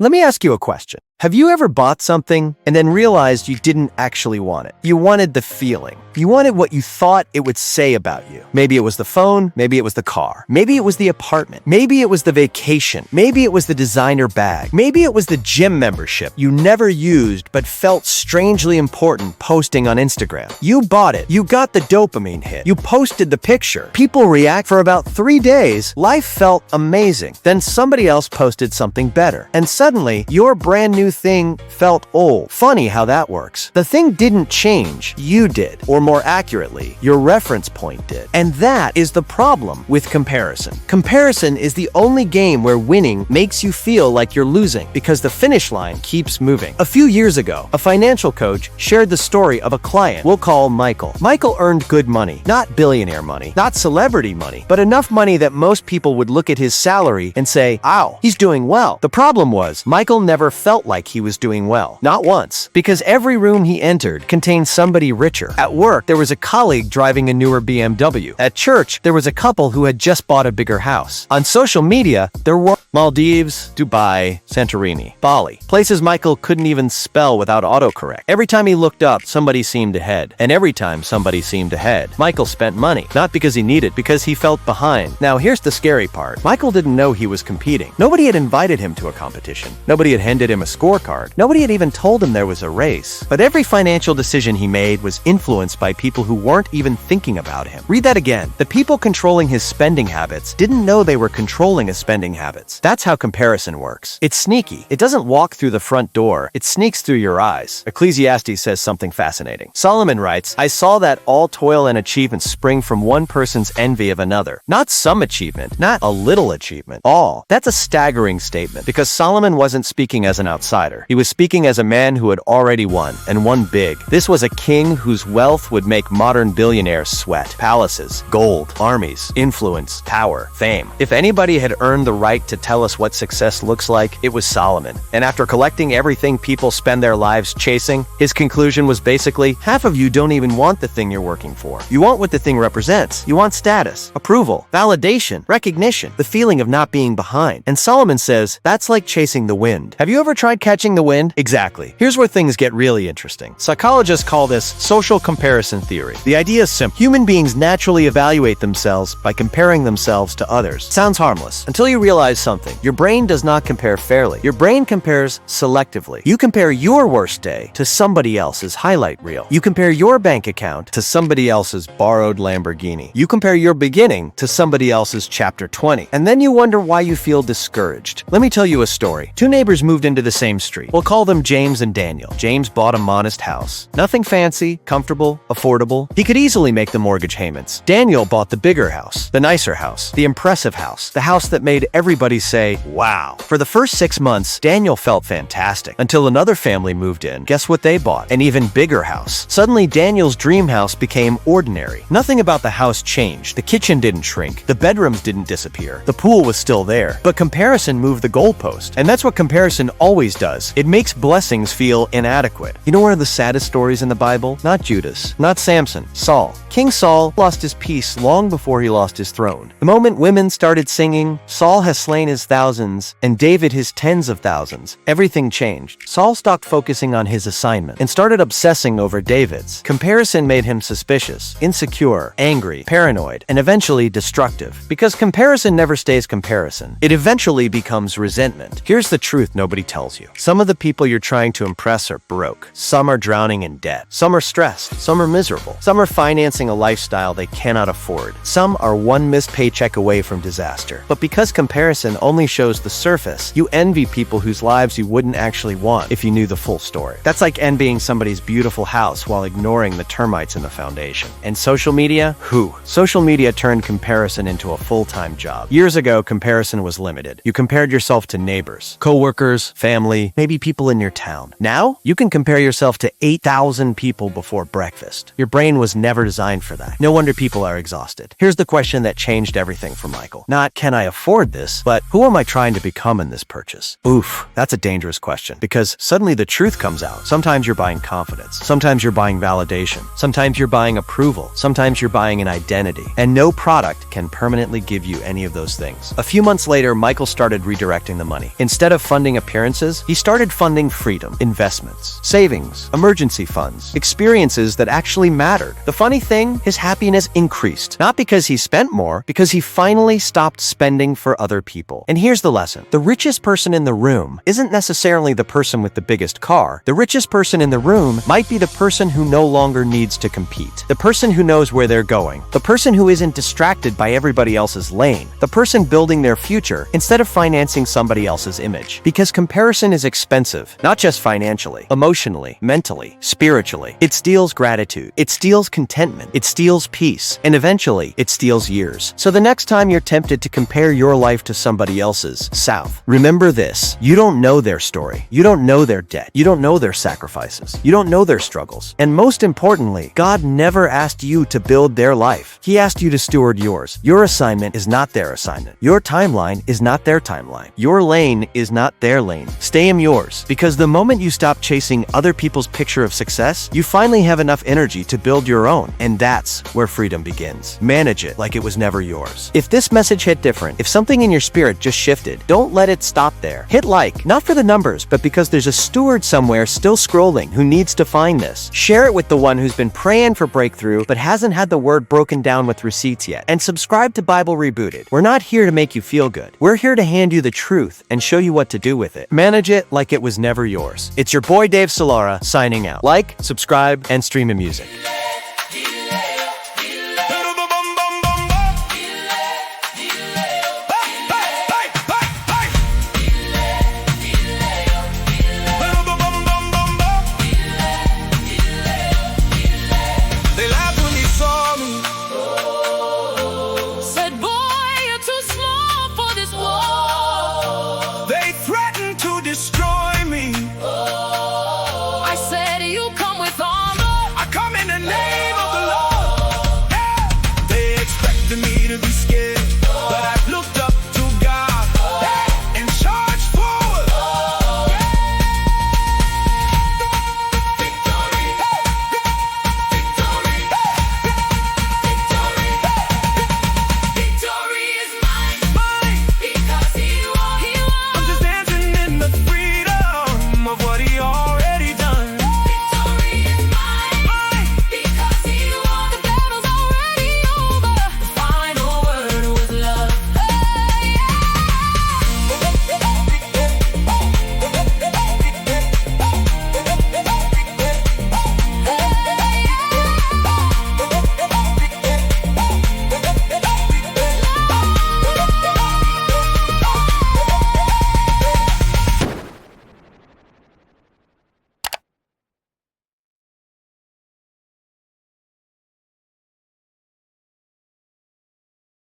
Let me ask you a question. Have you ever bought something and then realized you didn't actually want it? You wanted the feeling. You wanted what you thought it would say about you. Maybe it was the phone, maybe it was the car, maybe it was the apartment, maybe it was the vacation, maybe it was the designer bag, maybe it was the gym membership you never used but felt strangely important posting on Instagram. You bought it. You got the dopamine hit. You posted the picture. People react for about 3 days. Life felt amazing. Then somebody else posted something better. And suddenly, your brand new thing felt old. Funny how that works. The thing didn't change. You did. Or more accurately, your reference point did. And that is the problem with comparison. Comparison is the only game where winning makes you feel like you're losing because the finish line keeps moving. A few years ago, a financial coach shared the story of a client we'll call Michael. Michael earned good money, not billionaire money, not celebrity money, but enough money that most people would look at his salary and say, "Ow, he's doing well." The problem was, Michael never felt like he was doing well. Not once. Because every room he entered contained somebody richer. At work, there was a colleague driving a newer BMW. At church, there was a couple who had just bought a bigger house. On social media, there were Maldives, Dubai, Santorini, Bali. Places Michael couldn't even spell without autocorrect. Every time he looked up, somebody seemed ahead. And every time somebody seemed ahead, Michael spent money. Not because he needed, because he felt behind. Now, here's the scary part. Michael didn't know he was competing. Nobody had invited him to a competition. Nobody had handed him a scorecard. Nobody had even told him there was a race. But every financial decision he made was influenced by people who weren't even thinking about him. Read that again. The people controlling his spending habits didn't know they were controlling his spending habits. That's how comparison works. It's sneaky. It doesn't walk through the front door. It sneaks through your eyes. Ecclesiastes says something fascinating. Solomon writes, "I saw that all toil and achievement spring from one person's envy of another." Not some achievement, not a little achievement, all. That's a staggering statement because Solomon wasn't speaking as an outsider. He was speaking as a man who had already won, and won big. This was a king whose wealth would make modern billionaires sweat. Palaces, gold, armies, influence, power, fame. If anybody had earned the right to tell us what success looks like, it was Solomon. And after collecting everything people spend their lives chasing, his conclusion was basically, half of you don't even want the thing you're working for. You want what the thing represents. You want status, approval, validation, recognition, the feeling of not being behind. And Solomon says, that's like chasing the wind. Have you ever tried catching the wind? Exactly. Here's where things get really interesting. Psychologists call this social comparison theory. The idea is simple. Human beings naturally evaluate themselves by comparing themselves to others. Sounds harmless until you realize something. Your brain does not compare fairly. Your brain compares selectively. You compare your worst day to somebody else's highlight reel. You compare your bank account to somebody else's borrowed Lamborghini. You compare your beginning to somebody else's chapter 20. And then you wonder why you feel discouraged. Let me tell you a story. Two neighbors moved into the same street. We'll call them James and Daniel. James bought a modest house. Nothing fancy, comfortable, affordable. He could easily make the mortgage payments. Daniel bought the bigger house, the nicer house, the impressive house, the house that made everybody say, wow. For the first 6 months, Daniel felt fantastic until another family moved in. Guess what they bought? An even bigger house. Suddenly, Daniel's dream house became ordinary. Nothing about the house changed. The kitchen didn't shrink. The bedrooms didn't disappear. The pool was still there. But comparison moved the goalpost. And that's what comparison always does. It makes blessings feel inadequate. You know one of the saddest stories in the Bible? Not Judas, not Samson, Saul. King Saul lost his peace long before he lost his throne. The moment women started singing, "Saul has slain his thousands, and David his tens of thousands," everything changed. Saul stopped focusing on his assignment and started obsessing over David's. Comparison made him suspicious, insecure, angry, paranoid, and eventually destructive. Because comparison never stays comparison. It eventually becomes resentment. Here's the truth nobody tells you. Some of the people you're trying to impress are broke. Some are drowning in debt. Some are stressed. Some are miserable. Some are financing a lifestyle they cannot afford. Some are one missed paycheck away from disaster. But because comparison only shows the surface, you envy people whose lives you wouldn't actually want if you knew the full story. That's like envying somebody's beautiful house while ignoring the termites in the foundation. And social media? Social media turned comparison into a full-time job. Years ago, comparison was limited. You compared yourself to neighbors, coworkers, family, family, maybe people in your town. Now, you can compare yourself to 8,000 people before breakfast. Your brain was never designed for that. No wonder people are exhausted. Here's the question that changed everything for Michael. Not, can I afford this, but who am I trying to become in this purchase? Oof, that's a dangerous question, because suddenly the truth comes out. Sometimes you're buying confidence. Sometimes you're buying validation. Sometimes you're buying approval. Sometimes you're buying an identity. And no product can permanently give you any of those things. A few months later, Michael started redirecting the money. Instead of funding appearances, he started funding freedom, investments, savings, emergency funds, experiences that actually mattered. The funny thing, his happiness increased. Not because he spent more, because he finally stopped spending for other people. And here's the lesson. The richest person in the room isn't necessarily the person with the biggest car. The richest person in the room might be the person who no longer needs to compete. The person who knows where they're going. The person who isn't distracted by everybody else's lane. The person building their future instead of financing somebody else's image. Because comparison is expensive, not just financially, emotionally, mentally, spiritually. It steals gratitude. It steals contentment. It steals peace. And eventually, it steals years. So the next time you're tempted to compare your life to somebody else's, remember this. You don't know their story. You don't know their debt. You don't know their sacrifices. You don't know their struggles. And most importantly, God never asked you to build their life. He asked you to steward yours. Your assignment is not their assignment. Your timeline is not their timeline. Your lane is not their lane. Stay in yours. Because the moment you stop chasing other people's picture of success, you finally have enough energy to build your own. And that's where freedom begins. Manage it like it was never yours. If this message hit different, if something in your spirit just shifted, don't let it stop there. Hit like, not for the numbers, but because there's a steward somewhere still scrolling who needs to find this. Share it with the one who's been praying for breakthrough, but hasn't had the word broken down with receipts yet. And subscribe to Bible Rebooted. We're not here to make you feel good. We're here to hand you the truth and show you what to do with it. Manage it like it was never yours. It's your boy Dave Solara signing out. Like, subscribe, and stream music.